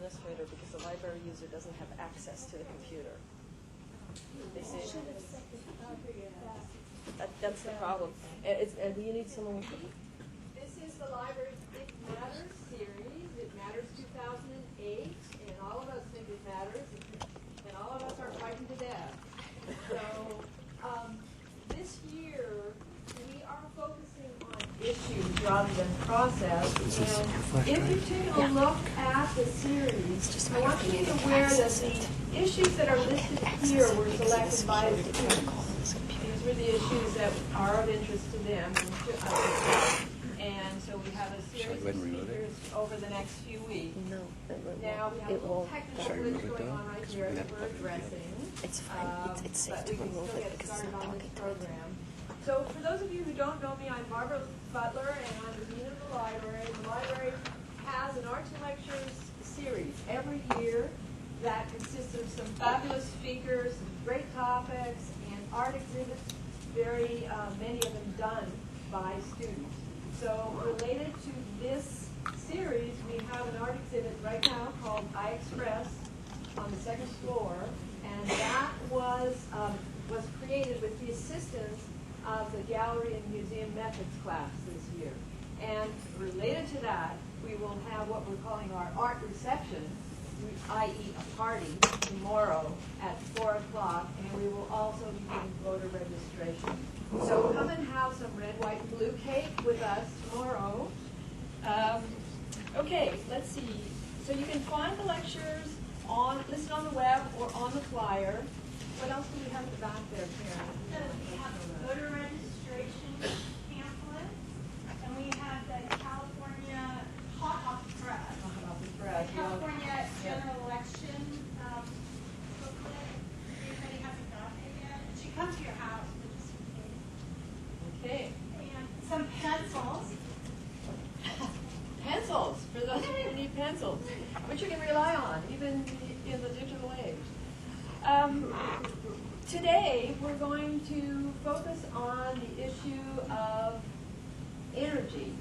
administrator because the library user doesn't have access to the computer. They say that's the problem. And you need someone. This is the library's It Matters series. It Matters 2008, and all of us think it matters, and all of us are frightened to death. So this year we are focusing on issues rather than process. And if you take a look at the series, I want you to be aware that the issues that are listed here were selected by the students. These were the issues that are of interest to them and to us. And so we have a series of speakers over the next few weeks. No, Now we have a little technical glitch going on right here that we're addressing. It's fine. It's safe to remove it because it's not talking to me. So for those of you who don't know me, I'm Barbara Butler, and I'm the Dean of the Library. The library has an Arts and Lectures series every year that consists of some fabulous speakers, some great topics, and art exhibits, very many of them done by students. So related to this series, we have an art exhibit right now called I Express on the second floor, and that was created with the assistance of the Gallery and Museum Methods class this year. And related to that, we will have what we're calling our art reception, i.e. a party, tomorrow at 4 o'clock, and we will also be doing voter registration. So come and have some red, white, and blue cake with us tomorrow. Okay, let's see. So you can find the lectures listed on the web or on the flyer. What else do we have at the back there, Karen? We have voter registration pamphlet, and we have the California Hot Off the Press. California General Election booklet. Anybody hasn't gotten it yet? It should come to your house, but just in case. Okay. And some pencils. Pencils, for those of you who need pencils, which you can rely on, even in the digital age. Today, we're going to focus on the issue of energy,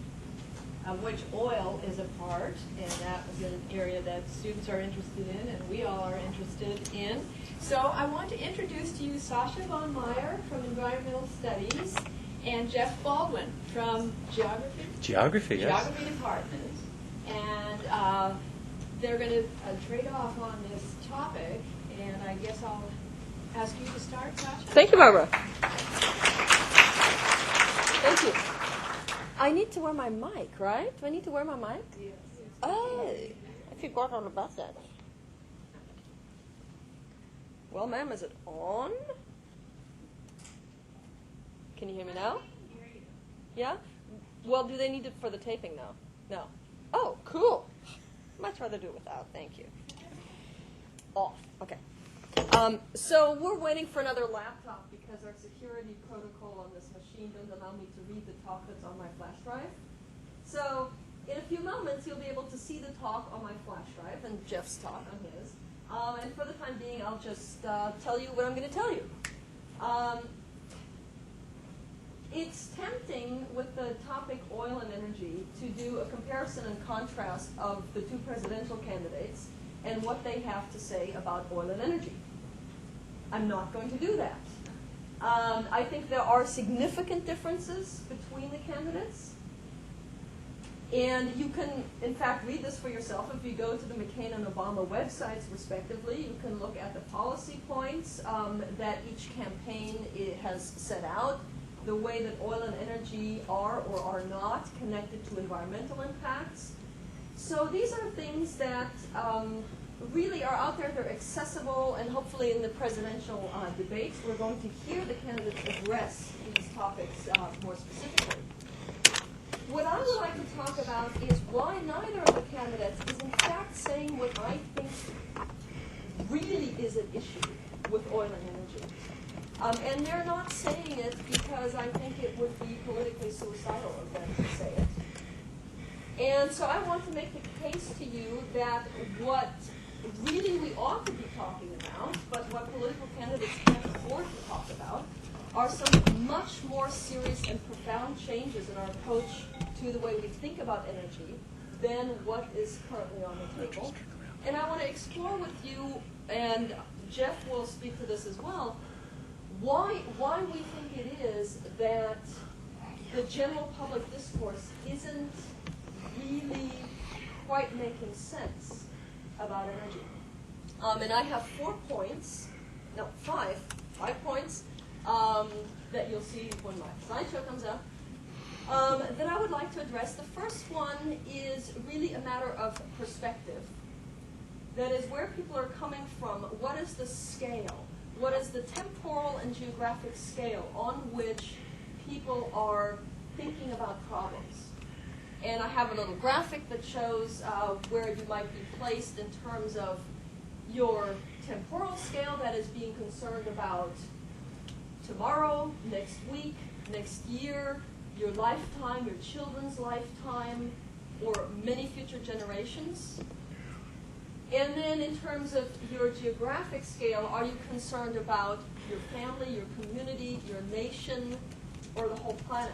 of which oil is a part, and that was an area that students are interested in, and we all are interested in. So I want to introduce to you Sascha von Meier from Environmental Studies, and Jeff Baldwin from Geography Yes. Department. And they're going to trade off on this topic, and I guess I'll ask you to start, Sascha. Thank you, Barbara. Thank you. I need to wear my mic, right? Do I need to wear my mic? Yes. Oh, I forgot all about that. Well, ma'am, is it on? Can you hear me now? Yeah? Well, do they need it for the taping now? No. Oh, cool. Much rather do it without. Thank you. Off. Okay. So we're waiting for another laptop because our security protocol on this machine doesn't allow me to read the talk that's on my flash drive. So in a few moments, you'll be able to see the talk on my flash drive and Jeff's talk on his. And for the time being, I'll just tell you what I'm going to tell you. It's tempting with the topic oil and energy to do a comparison and contrast of the two presidential candidates and what they have to say about oil and energy. I'm not going to do that. I think there are significant differences between the candidates. And you can, in fact, read this for yourself. If you go to the McCain and Obama websites, respectively, you can look at the policy points that each campaign has set out, the way that oil and energy are or are not connected to environmental impacts. So these are things that really are out there. They're accessible, and hopefully in the presidential debates, we're going to hear the candidates address these topics more specifically. What I would like to talk about is why neither of the candidates is in fact saying what I think really is an issue with oil and energy. And they're not saying it because I think it would be politically suicidal of them to say it. And so I want to make the case to you that what really we ought to be talking about, but what political candidates can't afford to talk about, are some much more serious and profound changes in our approach to the way we think about energy than what is currently on the table. And I want to explore with you, and Jeff will speak to this as well, why we think it is that the general public discourse isn't really quite making sense about energy. And I have 5 points that you'll see when my slideshow comes up, that I would like to address. The first one is really a matter of perspective. That is where people are coming from. What is the scale? What is the temporal and geographic scale on which people are thinking about problems? And I have a little graphic that shows where you might be placed in terms of your temporal scale, that is being concerned about tomorrow, next week, next year, your lifetime, your children's lifetime, or many future generations. And then in terms of your geographic scale, are you concerned about your family, your community, your nation, or the whole planet?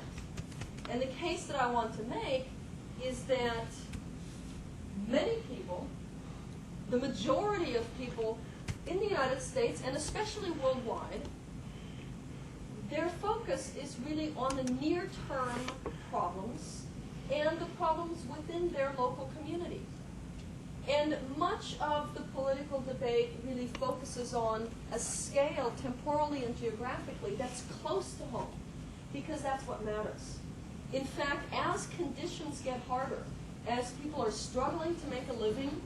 And the case that I want to make is that many people, the majority of people in the United States, and especially worldwide, their focus is really on the near-term problems and the problems within their local community. And much of the political debate really focuses on a scale, temporally and geographically, that's close to home, because that's what matters. In fact, as conditions get harder, as people are struggling to make a living,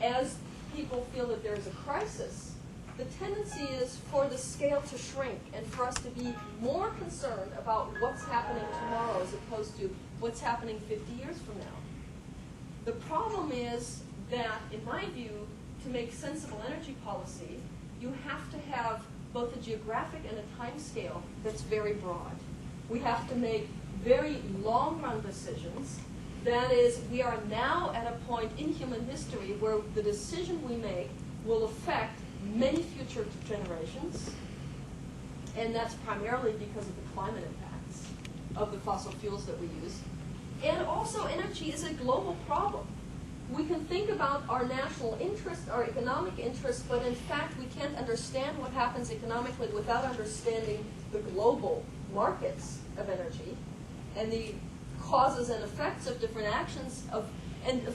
as people feel that there's a crisis, the tendency is for the scale to shrink and for us to be more concerned about what's happening tomorrow as opposed to what's happening 50 years from now. The problem is that, in my view, to make sensible energy policy, you have to have both a geographic and a time scale that's very broad. We have to make very long-run decisions. That is, we are now at a point in human history where the decision we make will affect many future generations, and that's primarily because of the climate impacts of the fossil fuels that we use. And also, energy is a global problem. We can think about our national interest, our economic interest, but in fact we can't understand what happens economically without understanding the global markets of energy and the causes and effects of different actions of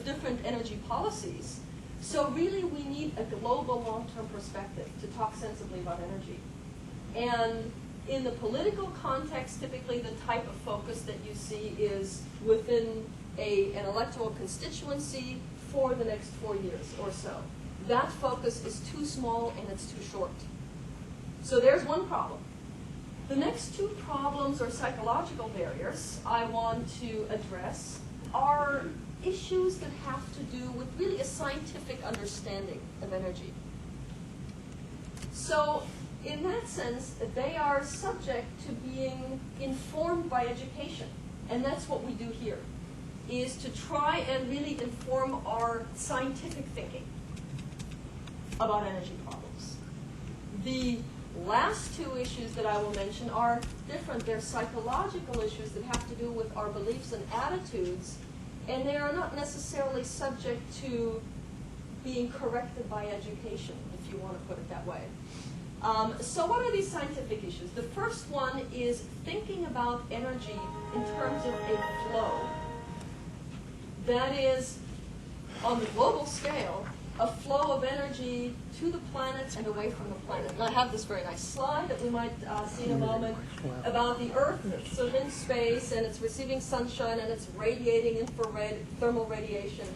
different energy policies. So really we need a global long-term perspective to talk sensibly about energy. And in the political context, typically the type of focus that you see is within an electoral constituency for the next 4 years or so. That focus is too small and it's too short. So there's one problem. The next two problems, or psychological barriers, I want to address are issues that have to do with really a scientific understanding of energy. So in that sense, they are subject to being informed by education. And that's what we do here, is to try and really inform our scientific thinking about energy problems. The last two issues that I will mention are different. They're psychological issues that have to do with our beliefs and attitudes, and they are not necessarily subject to being corrected by education, if you want to put it that way. So what are these scientific issues? The first one is thinking about energy in terms of a flow. That is, on the global scale, a flow of energy to the planet and away from the planet. And I have this very nice slide that we might see in a moment about the Earth. So in space, and it's receiving sunshine, and it's radiating infrared thermal radiation.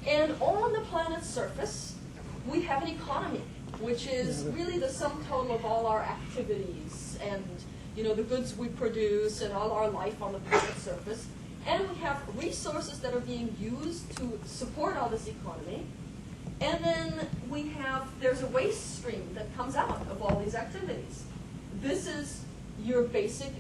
And on the planet's surface, we have an economy, which is really the sum total of all our activities and, the goods we produce and all our life on the planet's surface. And we have resources that are being used to support all this economy. And then there's a waste stream that comes out of all these activities. This is your basic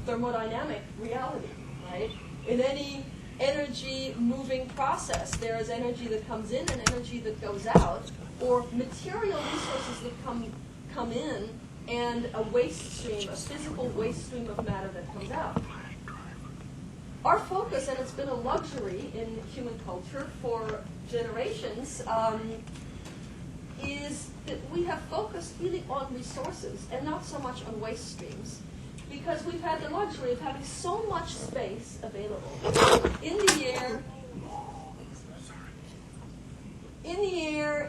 thermodynamic reality, right? In any energy moving process, there is energy that comes in and energy that goes out, or material resources that come in, and a waste stream, a physical waste stream of matter that comes out. our focus, and it's been a luxury in human culture for generations, is that we have focused really on resources and not so much on waste streams, because we've had the luxury of having so much space available in the air,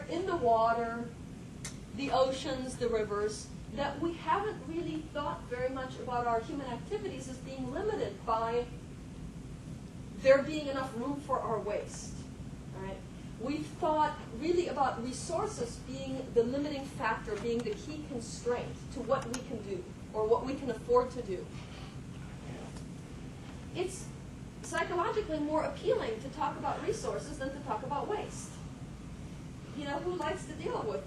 in the water, the oceans, the rivers, that we haven't really thought very much about our human activities as being limited by there being enough room for our waste. Right? We've thought really about resources being the limiting factor, being the key constraint to what we can do or what we can afford to do. It's psychologically more appealing to talk about resources than to talk about waste. You know, who likes to deal with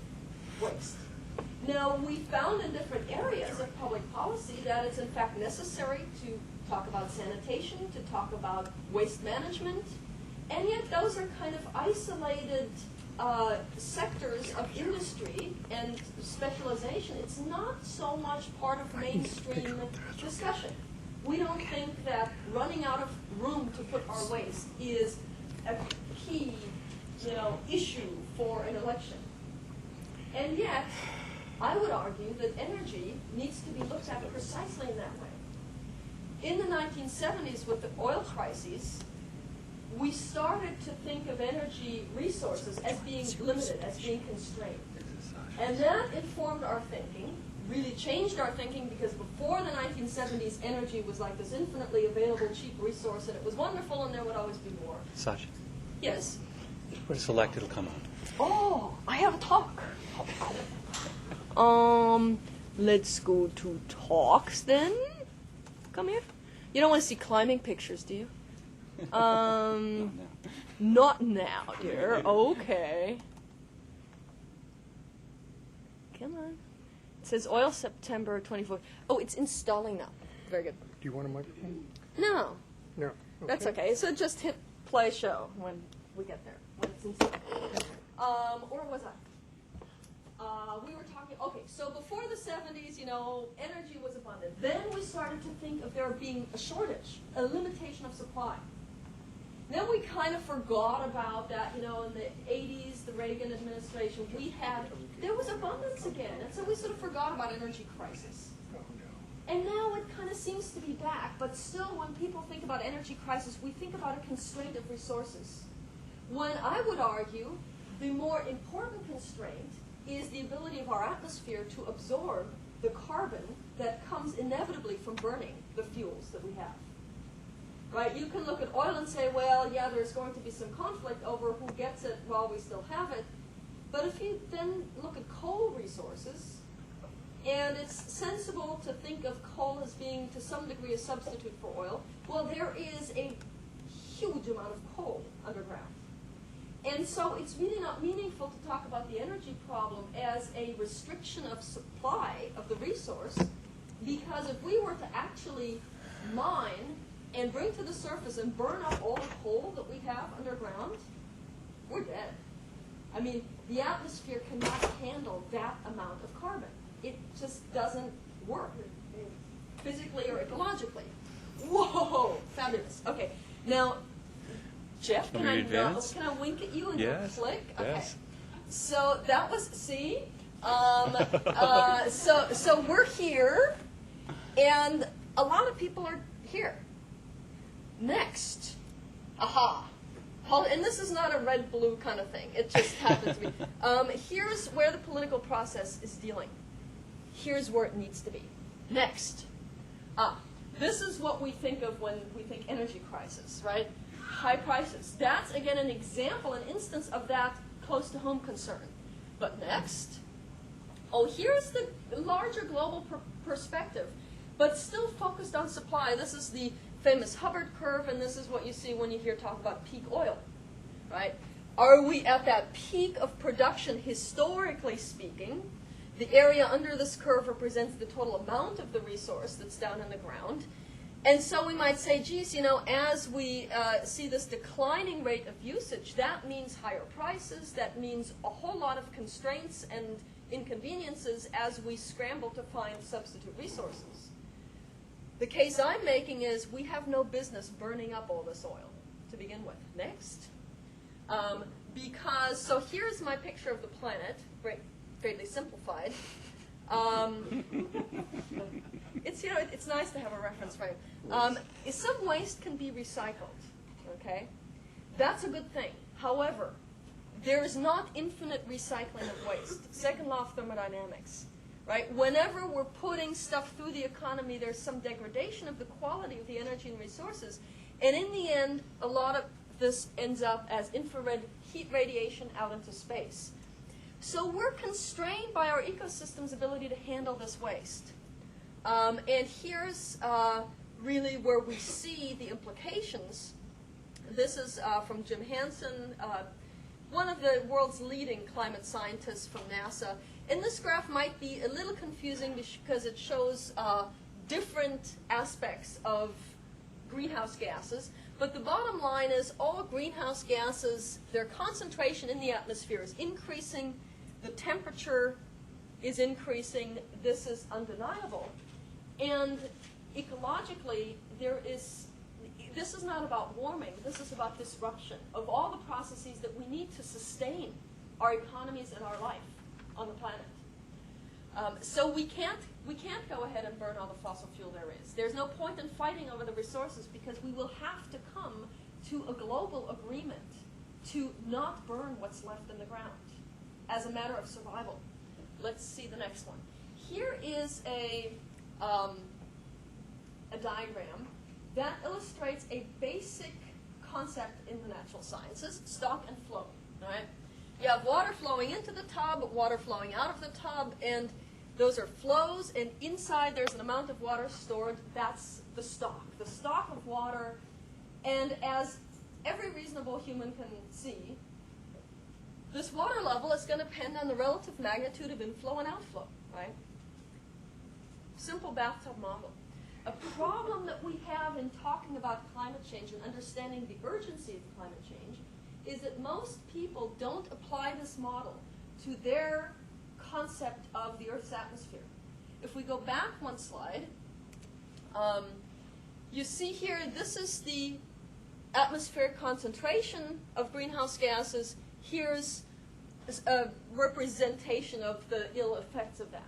waste? Now, we found in different areas of public policy that it's in fact necessary to talk about sanitation, to talk about waste management, and yet those are kind of isolated sectors of industry and specialization. It's not so much part of mainstream discussion. We don't think that running out of room to put our waste is a key, issue for an election. And yet, I would argue that energy needs to be looked at precisely in that way. In the 1970s, with the oil crises, we started to think of energy resources as being limited, as being constrained. And that informed our thinking, really changed our thinking, because before the 1970s, energy was like this infinitely available, cheap resource, and it was wonderful, and there would always be more. Sascha. Yes? Select, it'll come out. Oh, I have a talk. Let's go to talks then. Come here. You don't want to see climbing pictures, do you? Not now, dear. Okay. Come on. It says oil September 24th. Oh, it's installing now. Very good. Do you want a microphone? No, No. that's okay. So just hit play show when we get there, when it's installed. Or was I? We were talking, okay, so before the 70s, energy was abundant. Then we started to think of there being a shortage, a limitation of supply. Then we kind of forgot about that, in the 80s, the Reagan administration, there was abundance again. And so we sort of forgot about energy crisis. And now it kind of seems to be back, but still when people think about energy crisis, we think about a constraint of resources. When I would argue the more important constraint is the ability of our atmosphere to absorb the carbon that comes inevitably from burning the fuels that we have. Right? You can look at oil and say, well, yeah, there's going to be some conflict over who gets it while we still have it. But if you then look at coal resources, and it's sensible to think of coal as being to some degree a substitute for oil, well, there is a huge amount of coal underground. And so it's really not meaningful to talk about the energy problem as a restriction of supply of the resource, because if we were to actually mine and bring to the surface and burn up all the coal that we have underground, we're dead. I mean, the atmosphere cannot handle that amount of carbon. It just doesn't work, physically or ecologically. Whoa, fabulous. Okay, now, Jeff, can I wink at you and Yes, click? Okay. yes. So that was, see? So we're here, and a lot of people are here. Next. Aha. And this is not a red-blue kind of thing. It just happens to be. Here's where the political process is dealing. Here's where it needs to be. Next. This is what we think of when we think energy crisis, right? High prices. That's, again, an example, an instance of that close-to-home concern. But next. Here's the larger global perspective, but still focused on supply. This is the famous Hubbard curve, and this is what you see when you hear talk about peak oil, right? Are we at that peak of production, historically speaking? The area under this curve represents the total amount of the resource that's down in the ground. And so we might say, geez, as we see this declining rate of usage, that means higher prices, that means a whole lot of constraints and inconveniences as we scramble to find substitute resources. The case I'm making is we have no business burning up all this oil to begin with. Next. Because, so here's my picture of the planet, greatly simplified. It's, you know, it's nice to have a reference frame. Some waste can be recycled, okay? That's a good thing. However, there is not infinite recycling of waste. Second law of thermodynamics, right? Whenever we're putting stuff through the economy, there's some degradation of the quality of the energy and resources. And in the end, a lot of this ends up as infrared heat radiation out into space. So we're constrained by our ecosystem's ability to handle this waste. And here's really where we see the implications. This is from Jim Hansen, one of the world's leading climate scientists from NASA. And this graph might be a little confusing because it shows different aspects of greenhouse gases. But the bottom line is all greenhouse gases, their concentration in the atmosphere is increasing, the temperature is increasing, this is undeniable. And ecologically, this is not about warming, this is about disruption of all the processes that we need to sustain our economies and our life on the planet. So we can't go ahead and burn all the fossil fuel there is. There's no point in fighting over the resources because we will have to come to a global agreement to not burn what's left in the ground as a matter of survival. Let's see the next one. Here is a diagram that illustrates a basic concept in the natural sciences, stock and flow. All right? You have water flowing into the tub, water flowing out of the tub, and those are flows, and inside there's an amount of water stored. That's the stock of water. And as every reasonable human can see, this water level is going to depend on the relative magnitude of inflow and outflow, right? Simple bathtub model. A problem that we have in talking about climate change and understanding the urgency of climate change is that most people don't apply this model to their concept of the Earth's atmosphere. If we go back one slide, you see here, this is the atmospheric concentration of greenhouse gases. Here's a representation of the ill effects of that.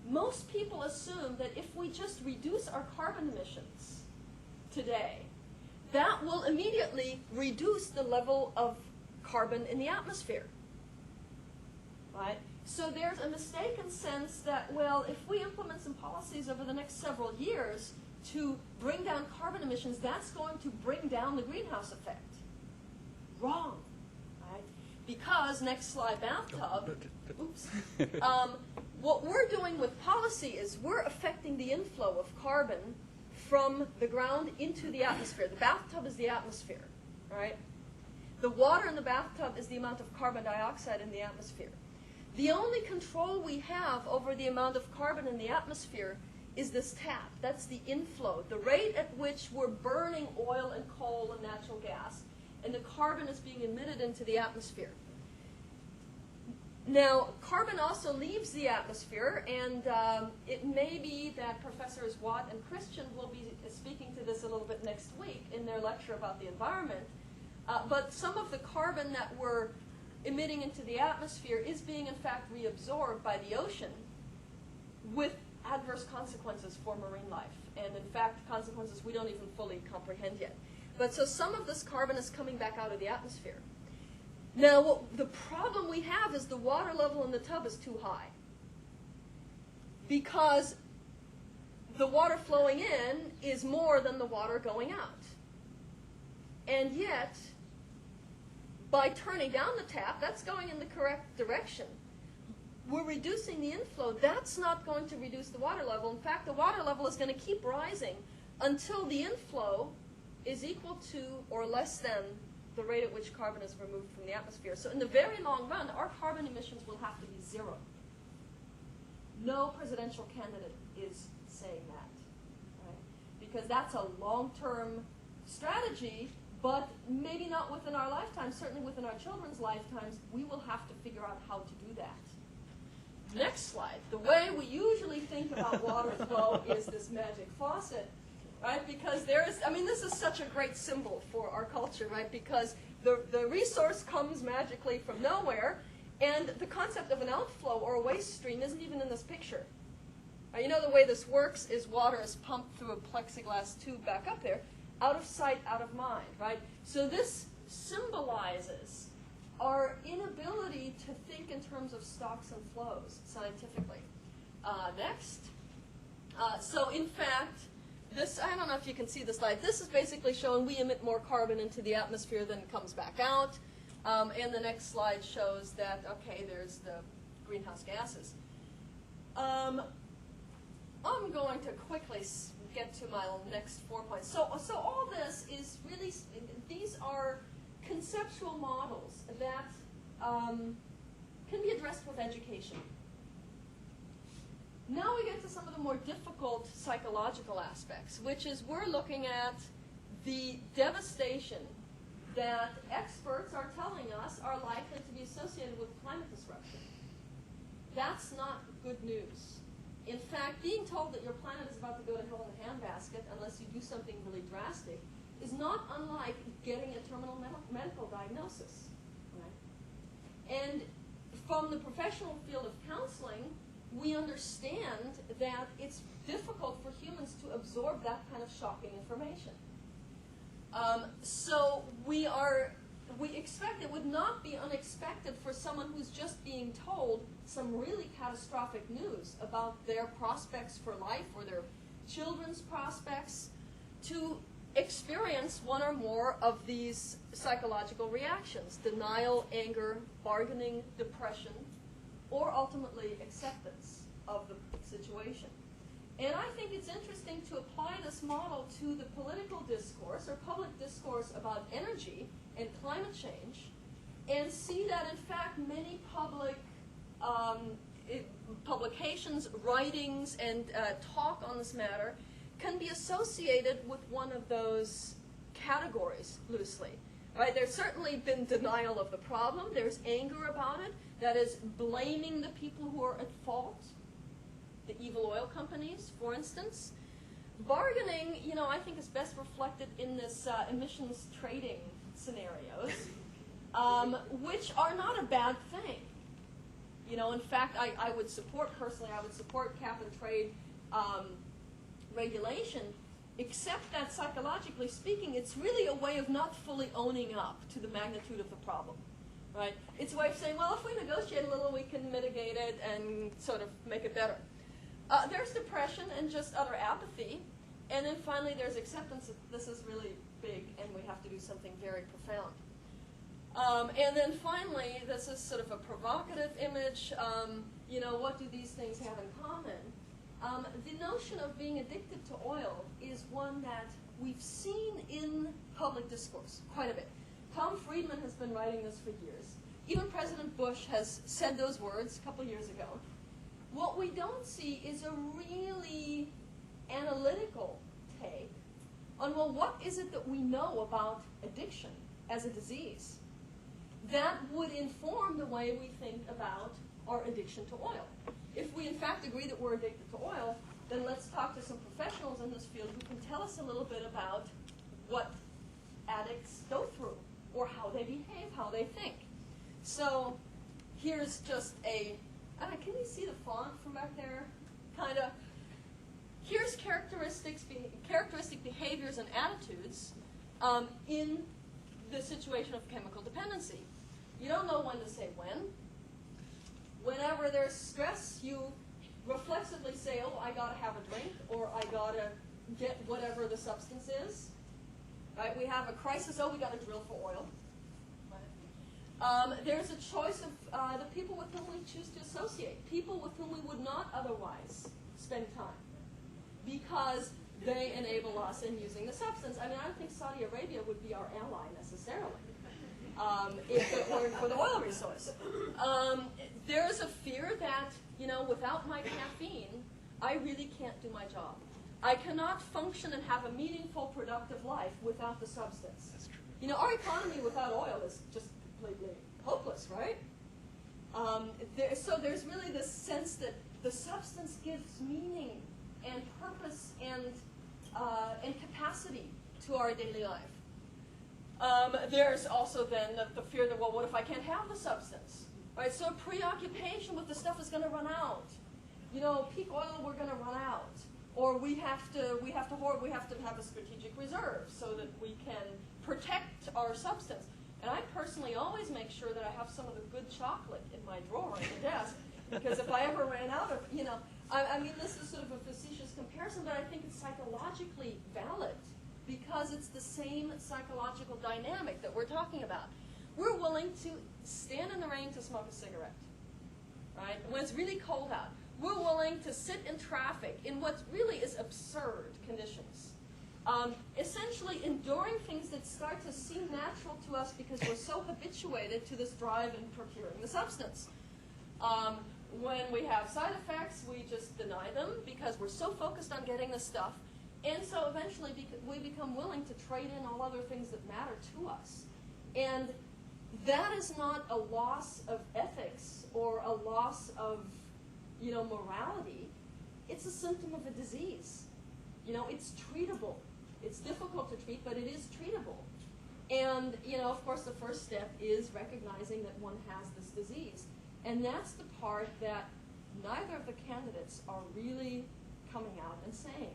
Most people assume that if we just reduce our carbon emissions today, that will immediately reduce the level of carbon in the atmosphere, right? So there's a mistaken sense that, well, if we implement some policies over the next several years to bring down carbon emissions, that's going to bring down the greenhouse effect. Wrong, right? Because, next slide, bathtub, oops. What we're doing with policy is we're affecting the inflow of carbon from the ground into the atmosphere. The bathtub is the atmosphere, right? The water in the bathtub is the amount of carbon dioxide in the atmosphere. The only control we have over the amount of carbon in the atmosphere is this tap. That's the inflow, the rate at which we're burning oil and coal and natural gas, and the carbon is being emitted into the atmosphere. Now, carbon also leaves the atmosphere, and it may be that Professors Watt and Christian will be speaking to this a little bit next week in their lecture about the environment. But some of the carbon that we're emitting into the atmosphere is being, in fact, reabsorbed by the ocean with adverse consequences for marine life. And, in fact, consequences we don't even fully comprehend yet. But so some of this carbon is coming back out of the atmosphere. Now, the problem we have is the water level in the tub is too high because the water flowing in is more than the water going out. And yet, by turning down the tap, that's going in the correct direction. We're reducing the inflow. That's not going to reduce the water level. In fact, the water level is going to keep rising until the inflow is equal to or less than the rate at which carbon is removed from the atmosphere. So in the very long run, our carbon emissions will have to be zero. No presidential candidate is saying that, right? Because that's a long-term strategy, but maybe not within our lifetime, certainly within our children's lifetimes, we will have to figure out how to do that. next slide. The way we usually think about water flow is this magic faucet, right? Because this is such a great symbol for our culture, right? Because the resource comes magically from nowhere, and the concept of an outflow or a waste stream isn't even in this picture. You know, the way this works is water is pumped through a plexiglass tube back up there, out of sight, out of mind, right? So this symbolizes our inability to think in terms of stocks and flows scientifically. Next. So in fact, this, I don't know if you can see the slide, this is basically showing we emit more carbon into the atmosphere than comes back out. And the next slide shows that, okay, there's the greenhouse gases. I'm going to quickly get to my next 4 points. So all this is really, these are conceptual models that can be addressed with education. Now we get to some of the more difficult psychological aspects, which is we're looking at the devastation that experts are telling us are likely to be associated with climate disruption. That's not good news. In fact, being told that your planet is about to go to hell in a handbasket unless you do something really drastic is not unlike getting a terminal medical diagnosis. Right? And from the professional field of counseling, we understand that it's difficult for humans to absorb that kind of shocking information. So we expect it would not be unexpected for someone who's just being told some really catastrophic news about their prospects for life or their children's prospects to experience one or more of these psychological reactions: denial, anger, bargaining, depression, or ultimately acceptance of the situation. And I think it's interesting to apply this model to the political discourse or public discourse about energy and climate change and see that, in fact, many public publications, writings, and talk on this matter can be associated with one of those categories loosely. Right? There's certainly been denial of the problem. There's anger about it. That is blaming the people who are at fault, the evil oil companies, for instance. Bargaining, I think is best reflected in this emissions trading scenarios, which are not a bad thing. In fact, I would support, personally, I would support cap and trade regulation, except that psychologically speaking, it's really a way of not fully owning up to the magnitude of the problem. Right? It's a way of saying, well, if we negotiate a little, we can mitigate it and sort of make it better. There's depression and just utter apathy. And then finally, there's acceptance that this is really big and we have to do something very profound. And then finally, this is sort of a provocative image. What do these things have in common? The notion of being addicted to oil is one that we've seen in public discourse quite a bit. Tom Friedman has been writing this for years. Even President Bush has said those words a couple years ago. What we don't see is a really analytical take on, well, what is it that we know about addiction as a disease that would inform the way we think about our addiction to oil? If we in fact agree that we're addicted to oil, then let's talk to some professionals in this field who can tell us a little bit about what addicts go through, or how they behave, how they think. So here's just can you see the font from back there? Kind of. Here's characteristic behaviors and attitudes in the situation of chemical dependency. You don't know when to say when. Whenever there's stress, you reflexively say, oh, I got to have a drink, or I got to get whatever the substance is. Right? We have a crisis, oh, we got to drill for oil. There's a choice of the people with whom we choose to associate, people with whom we would not otherwise spend time, because they enable us in using the substance. I don't think Saudi Arabia would be our ally necessarily if it weren't for the oil resource. There's a fear that, without my caffeine, I really can't do my job. I cannot function and have a meaningful, productive life without the substance. That's true. Our economy without oil is just completely hopeless, right? So there's really this sense that the substance gives meaning and purpose and capacity to our daily life. There's also then the fear that, well, what if I can't have the substance? Right? So preoccupation with the stuff is going to run out. You know, peak oil, we're going to run out. Or we have to have a strategic reserve so that we can protect our substance. And I personally always make sure that I have some of the good chocolate in my drawer on the desk, because if I ever ran out of, I mean, this is sort of a facetious comparison, but I think it's psychologically valid, because it's the same psychological dynamic that we're talking about. We're willing to stand in the rain to smoke a cigarette, right? When it's really cold out. We're willing to sit in traffic in what really is absurd conditions. Essentially enduring things that start to seem natural to us because we're so habituated to this drive in procuring the substance. When we have side effects, we just deny them because we're so focused on getting the stuff. And so eventually we become willing to trade in all other things that matter to us. And that is not a loss of ethics or a loss of morality. It's a symptom of a disease. It's treatable. It's difficult to treat, but it is treatable. And, of course, the first step is recognizing that one has this disease. And that's the part that neither of the candidates are really coming out and saying.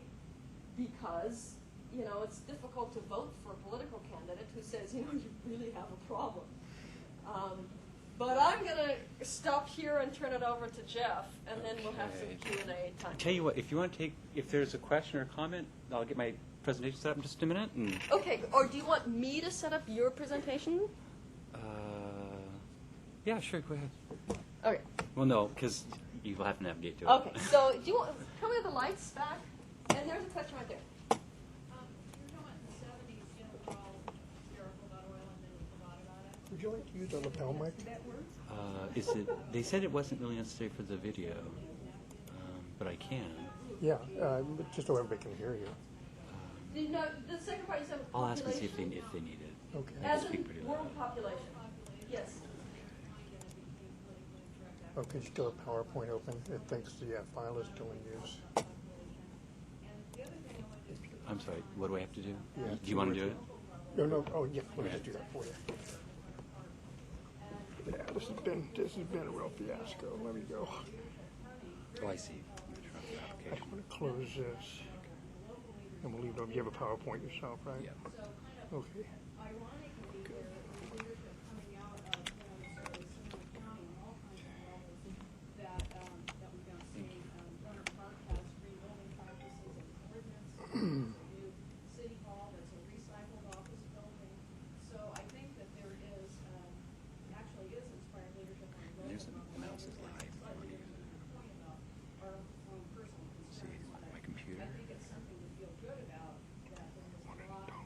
Because, it's difficult to vote for a political candidate who says, you really have a problem. But I'm going to stop here and turn it over to Jeff, and then we'll have some Q&A time. I'll tell you what, if there's a question or a comment, I'll get my presentation set up in just a minute. And Okay, or do you want me to set up your presentation? yeah, sure, go ahead. Okay. Well, no, because you will have to navigate to it. Okay, so do you want, tell me the lights back, and there's a question right there. You were talking about in the 70s, we're all hysterical about oil, and then we forgot about it. Would you like to use a lapel mic? They said it wasn't really necessary for the video, but I can. Yeah, just so everybody can hear you. The second part you said was I'll ask and see if they population. need it. Okay. I As speak in pretty world loud. population. Yes. Okay, still have PowerPoint open. It thinks the file is still in use. I'm sorry, what do I have to do? Yeah, Do you want to do it? No. Oh, yeah. Let me just do that for you. Yeah, this has been a real fiasco. Let me go. Oh, I see. I just want to close this, and we'll leave it. You have a PowerPoint yourself, right? Yeah. Okay. City Hall, that's a recycled office building. So I think that there is, actually is inspired leadership on the There's local the level. mouse is live. Slightly different than your point about our own personal See, concerns. my computer. I think it's something to feel good about, that there is a lot of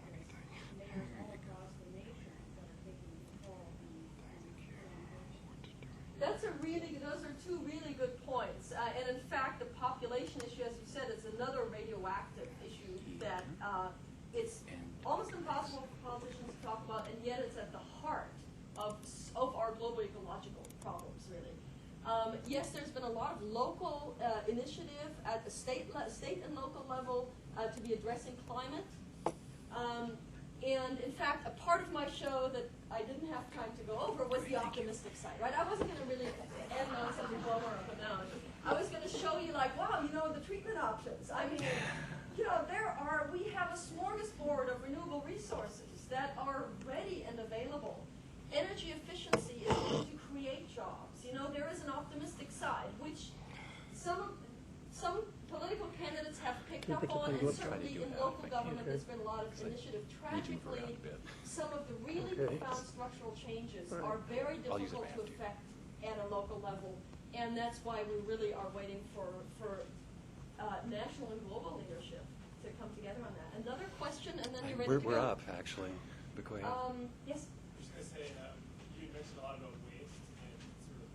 mayors all across the nation that are taking control Those are two really good points. And in fact, the population issue, as you said, is another radioactive issue that it's almost impossible for politicians to talk about, and yet it's at the heart of our global ecological problems, really. Yes, there's been a lot of local initiative at the state and local level to be addressing climate. And in fact, a part of my show that I didn't have time to go over was the optimistic side, right? I wasn't going to really end on something bummer up and down. I was going to show you, like, wow, the treatment options. I mean, we have a smorgasbord of renewable resources that are ready and available. Energy efficiency is going to create jobs. There is an optimistic side, which some political candidates have picked up on, and certainly in local government there's been a lot of initiative. Tragically, some of the really profound structural changes are very difficult to effect at a local level, and that's why we really are waiting for national and global leadership to come together on that. Another question, and then you're ready to go. We're up, actually, but go ahead. Yes? I was just going to say, you mentioned a lot about waste and sort of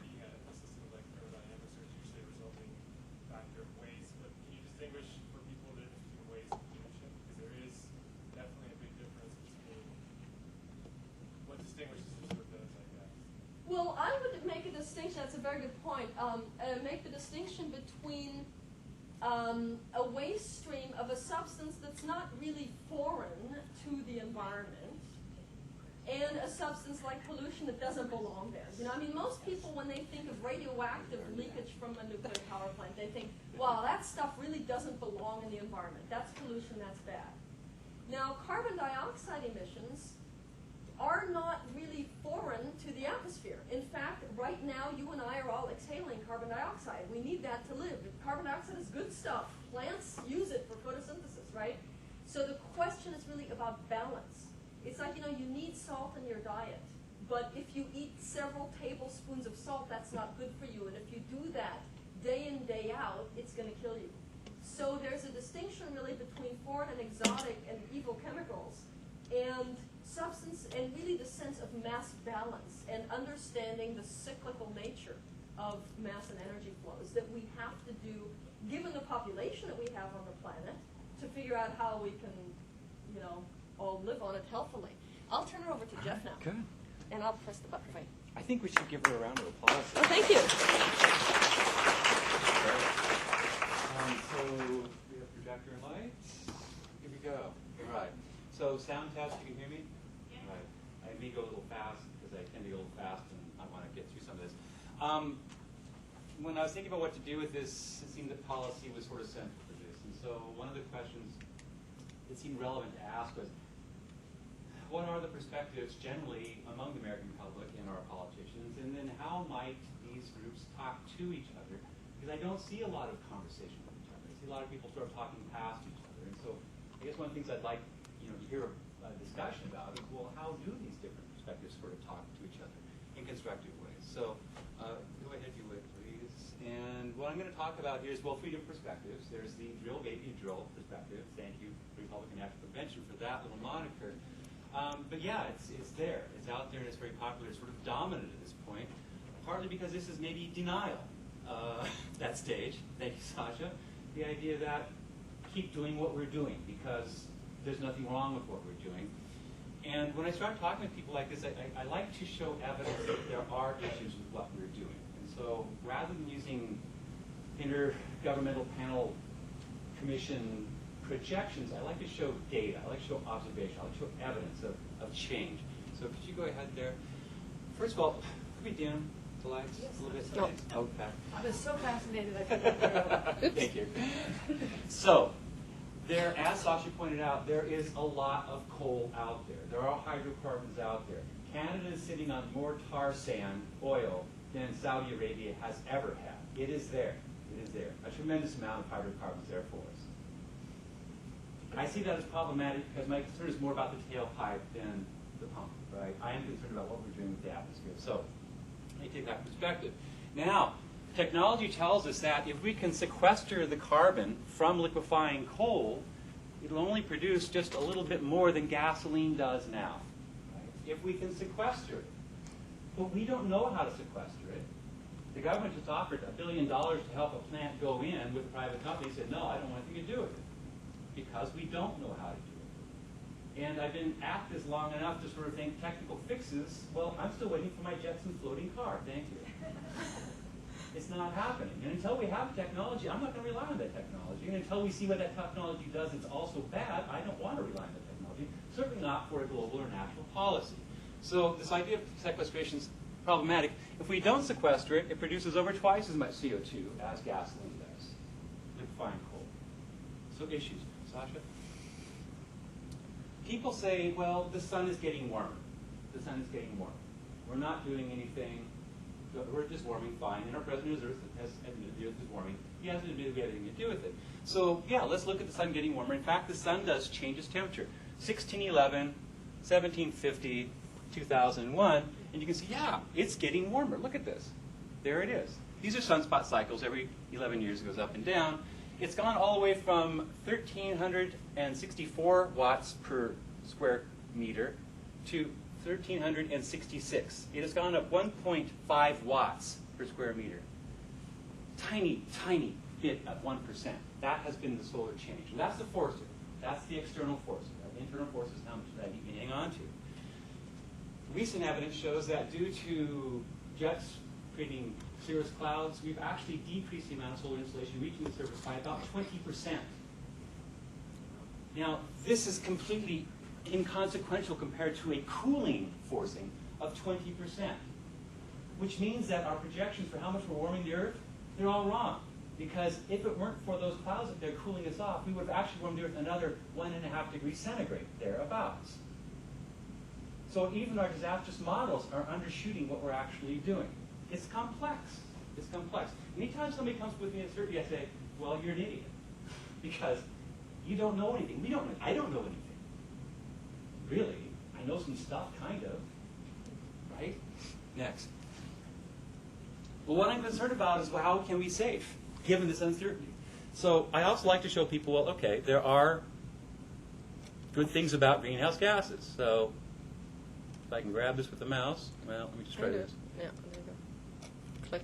being a system of thermodynamics, or usually a resulting factor of waste. But can you distinguish for people the difference between waste and pollution? Because there is definitely a big difference between what distinguishes the two of those, I guess. Well, I would make a distinction. That's a very good point. Make the distinction between a waste stream of a substance that's not really foreign to the environment and a substance like pollution that doesn't belong there. You know, I mean, most people, when they think of radioactive leakage from a nuclear power plant, they think, wow, that stuff really doesn't belong in the environment. That's pollution, that's bad. Now, carbon dioxide emissions are not really foreign to the atmosphere. In fact, right now, you and I are all exhaling carbon dioxide. We need that to live. Carbon dioxide is good stuff. Plants use it for photosynthesis, right? So the question is really about balance. It's like, you know, you need salt in your diet, but if you eat several tablespoons of salt, that's not good for you. And if you do that day in, day out, it's going to kill you. So there's a distinction really between foreign and exotic and evil chemicals and substance, and really the sense of mass balance and understanding the cyclical nature of mass and energy flows that we have to do, given the population that we have on the planet, to figure out how we can, you know, all live on it healthily. I'll turn it over to Jeff now. Good. And I'll press the button. Right. I think we should give her a round of applause. Oh, thank you. So we have projector and lights. Here we go. All right. So sound test, you can hear me? Yeah. All right. I may go a little fast because I tend to go a little fast and I want to get through some of this. When I was thinking about what to do with this, it seemed that policy was sort of central to this. And so one of the questions that seemed relevant to ask was, what are the perspectives generally among the American public and our politicians? And then how might these groups talk to each other? Because I don't see a lot of conversation with each other. I see a lot of people sort of talking past each other. And so I guess one of the things I'd like to hear a discussion about is, well, how do these different perspectives sort of talk to each other in constructive ways? So go ahead, if you would, please. And what I'm going to talk about here is, well, 3 different perspectives. There's the drill, baby, drill perspective. Thank you, Republican National Convention, for that little moniker. But yeah, it's there. It's out there and it's very popular. It's sort of dominant at this point, partly because this is maybe denial, that stage. Thank you, Sascha. The idea that keep doing what we're doing because there's nothing wrong with what we're doing. And when I start talking with people like this, I like to show evidence that there are issues with what we're doing. And so rather than using intergovernmental panel commission projections, I like to show data. I like to show observation. I like to show evidence of change. So could you go ahead there? First of all, could we dim the lights a little bit? Sure. I was so fascinated I couldn't. Thank you. So there, as Sascha pointed out, there is a lot of coal out there. There are hydrocarbons out there. Canada is sitting on more tar sand, oil, than Saudi Arabia has ever had. It is there. It is there. A tremendous amount of hydrocarbons there for us. I see that as problematic because my concern is more about the tailpipe than the pump, right? I am concerned about what we're doing with the atmosphere. So I take that perspective. Now, technology tells us that if we can sequester the carbon from liquefying coal, it'll only produce just a little bit more than gasoline does now. Right? If we can sequester it. But we don't know how to sequester it. The government just offered $1 billion to help a plant go in with a private company. Said, no, I don't want anything to do with it, because we don't know how to do it. And I've been at this long enough to sort of think technical fixes. Well, I'm still waiting for my Jetson floating car. Thank you. It's not happening. And until we have technology, I'm not going to rely on that technology. And until we see what that technology does, it's also bad. I don't want to rely on that technology. Certainly not for a global or national policy. So this idea of sequestration is problematic. If we don't sequester it, it produces over twice as much CO2 as gasoline does, liquefying coal. So issues. Sascha? People say, well, the sun is getting warmer. The sun is getting warmer. We're not doing anything. We're just warming fine. And our president has admitted the Earth is warming. He hasn't admitted we have anything to do with it. So, yeah, let's look at the sun getting warmer. In fact, the sun does change its temperature. 1611, 1750, 2001, and you can see, yeah, it's getting warmer. Look at this. There it is. These are sunspot cycles. Every 11 years it goes up and down. It's gone all the way from 1,364 watts per square meter to 1,366. It has gone up 1.5 watts per square meter. Tiny, tiny bit of 1%. That has been the solar change. And that's the force. That's the external force. The internal force is how much that you can hang on to. Recent evidence shows that due to jet creating cirrus clouds, we've actually decreased the amount of solar insolation reaching the surface by about 20%. Now, this is completely inconsequential compared to a cooling forcing of 20%, which means that our projections for how much we're warming the Earth, they're all wrong. Because if it weren't for those clouds up there cooling us off, we would have actually warmed the Earth another 1.5 degrees centigrade, thereabouts. So even our disastrous models are undershooting what we're actually doing. It's complex. It's complex. Anytime somebody comes with me in certainty, I say, well, you're an idiot. Because you don't know anything. We don't know. I don't know anything. Really. I know some stuff, kind of. Right? Next. Well, what I'm concerned about is, well, how can we save, given this uncertainty? So I also like to show people, well, okay, there are good things about greenhouse gases. So if I can grab this with the mouse, well, let me just try this. Yeah, there you go. Click.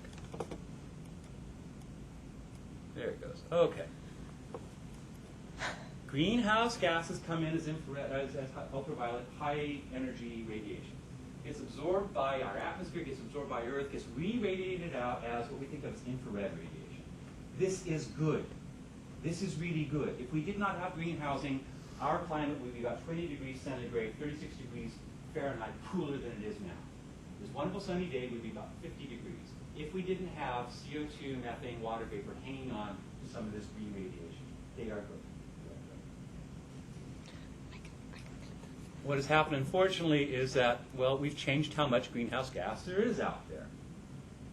There it goes. Okay. Greenhouse gases come in as infrared, as ultraviolet, high energy radiation. It's absorbed by our atmosphere, gets absorbed by Earth, gets re-radiated out as what we think of as infrared radiation. This is good. This is really good. If we did not have greenhousing, our climate would be about 20 degrees centigrade, 36 degrees Fahrenheit cooler than it is now. This wonderful sunny day would be about 50 degrees if we didn't have CO2, methane, water vapor hanging on to some of this re-radiation. They are good. What has happened, unfortunately, is that, well, we've changed how much greenhouse gas there is out there.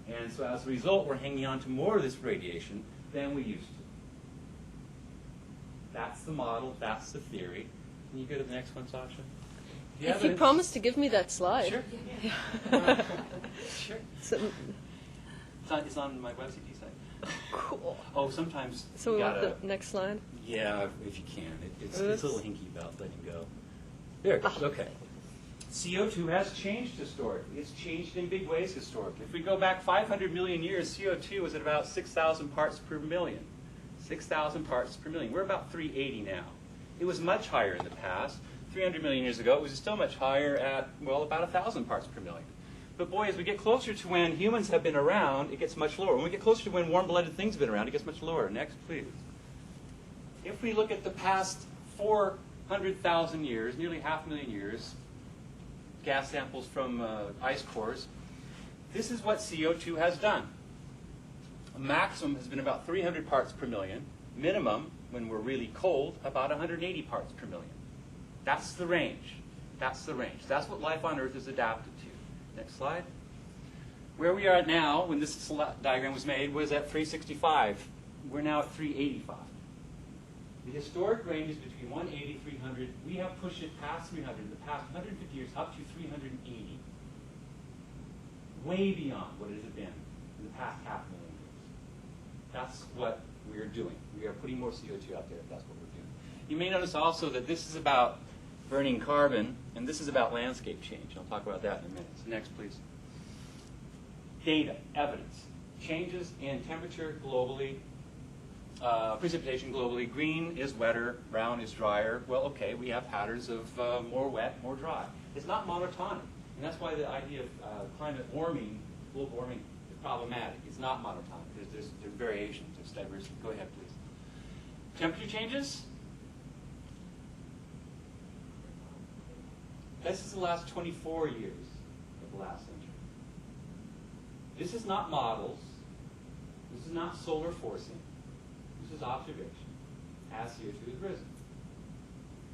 And so as a result, we're hanging on to more of this radiation than we used to. That's the model. That's the theory. Can you go to the next one, Sasha? If you promise to give me that slide. Sure. Yeah. Sure. So, It's on my website site. cool. Oh, sometimes So you we gotta, want the next slide? yeah, if you can. It's a little hinky about letting go. There it goes. Okay. CO2 has changed historically. It's changed in big ways historically. If we go back 500 million years, CO2 was at about 6,000 parts per million. 6,000 parts per million. We're about 380 now. It was much higher in the past. 300 million years ago, it was still much higher at, well, about 1,000 parts per million. But boy, as we get closer to when humans have been around, it gets much lower. When we get closer to when warm-blooded things have been around, it gets much lower. Next, please. If we look at the past 400,000 years, nearly 500,000 years, gas samples from ice cores, this is what CO2 has done. A maximum has been about 300 parts per million. Minimum, when we're really cold, about 180 parts per million. That's the range. That's the range. That's what life on Earth is adapted to. Next slide. Where we are at now, when this diagram was made, was at 365. We're now at 385. The historic range is between 180 and 300. We have pushed it past 300 in the past 150 years, up to 380. Way beyond what it has been in the past 500,000 years. That's what we're doing. We are putting more CO2 out there. That's what we're doing. You may notice also that this is about burning carbon, and this is about landscape change. I'll talk about that in a minute. So next, please. Data, evidence. Changes in temperature globally, precipitation globally. Green is wetter, brown is drier. Well, okay, we have patterns of more wet, more dry. It's not monotonic, and that's why the idea of climate warming, global warming, is problematic. It's not monotonic. There's variations, there's diversity. Go ahead, please. Temperature changes. This is the last 24 years of the last century. This is not models. This is not solar forcing. This is observation as CO2 has risen.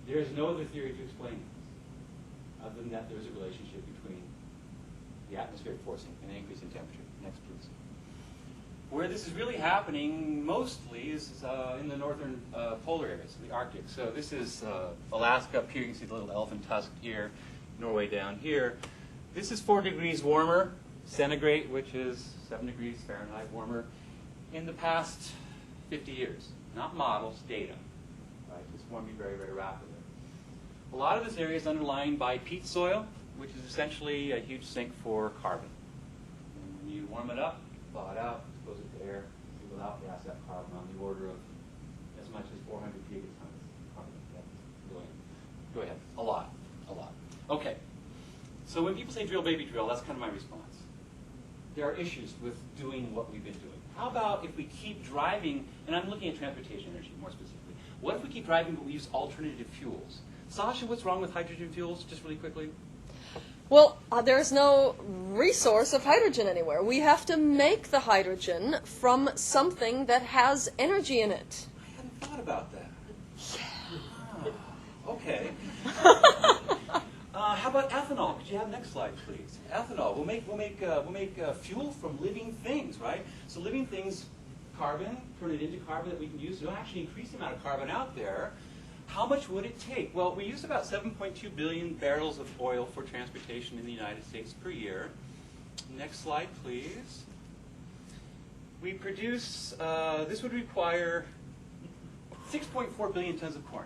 There is no other theory to explain this, other than that there is a relationship between the atmospheric forcing and an increase in temperature. Next, please. Where this is really happening mostly is in the northern polar areas, the Arctic. So this is Alaska up here. You can see the little elephant tusk here, Norway down here. This is 4 degrees warmer centigrade, which is 7 degrees Fahrenheit warmer in the past 50 years. Not models, data. Right? It's warming very, very rapidly. A lot of this area is underlined by peat soil, which is essentially a huge sink for carbon. And when you warm it up, thaw it out, expose it to air, you will outgas that carbon on the order of as much as 400 gigatons of carbon. Go ahead. A lot. A lot. Okay. So when people say drill, baby, drill, that's kind of my response. there are issues with doing what we've been doing. How about if we keep driving, and I'm looking at transportation energy more specifically, what if we keep driving but we use alternative fuels? Sasha, what's wrong with hydrogen fuels, just really quickly? Well, there's no resource of hydrogen anywhere. We have to make the hydrogen from something that has energy in it. I hadn't thought about that. Okay. How about ethanol? Could you have next slide, please? Ethanol. We'll make fuel from living things, right? So living things, carbon, turn it into carbon that we can use to actually increase the amount of carbon out there. How much would it take? Well, we use about 7.2 billion barrels of oil for transportation in the United States per year. Next slide, please. We produce, this would require 6.4 billion tons of corn.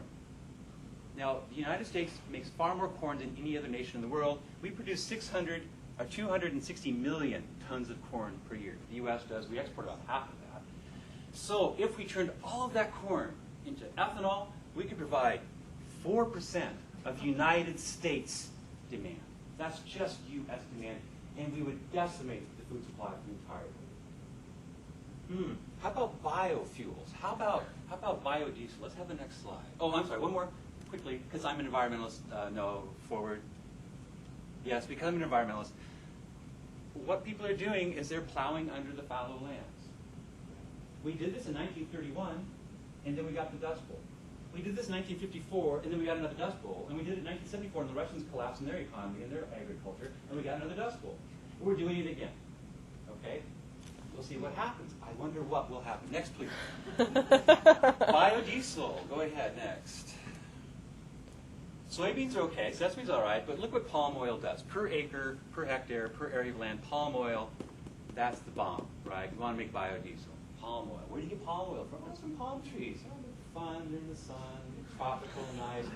Now, the United States makes far more corn than any other nation in the world. We produce 260 million tons of corn per year. The U.S. does. We export about half of that. So if we turned all of that corn into ethanol, we could provide 4% of United States demand. That's just U.S. demand. And we would decimate the food supply of the entire world. How about biofuels? How about biodiesel? Let's have the next slide. Oh, I'm sorry, one more. Quickly, because I'm an environmentalist. No, forward. Yes, because I'm an environmentalist. What people are doing is they're plowing under the fallow lands. We did this in 1931, and then we got the Dust Bowl. We did this in 1954, and then we got another Dust Bowl. And we did it in 1974, and the Russians collapsed in their economy and their agriculture, and we got another Dust Bowl. We're doing it again. Okay? We'll see what happens. I wonder what will happen. Next, please. Biodiesel. Go ahead, next. Soybeans are okay, sesame's all right, but look what palm oil does. Per acre, per hectare, per area of land, palm oil, that's the bomb, right? You want to make biodiesel. Palm oil. Where do you get palm oil from? It's from palm trees. Oh, they're fun, they're in the sun, they're tropical, nice.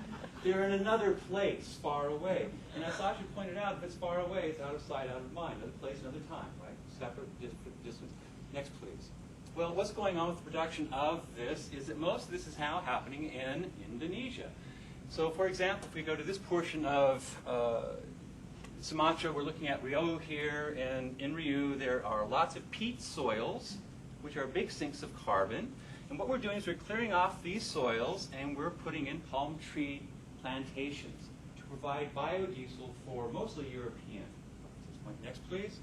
They're in another place, far away. And as Sasha pointed out, if it's far away, it's out of sight, out of mind. Another place, another time, right? Separate distance. Next, please. Well, what's going on with the production of this is that most of this is now happening in Indonesia. So, for example, if we go to this portion of Sumatra, we're looking at Riau here, and in Riau there are lots of peat soils, which are big sinks of carbon. And what we're doing is we're clearing off these soils, and we're putting in palm tree plantations to provide biodiesel for mostly European. Next, please.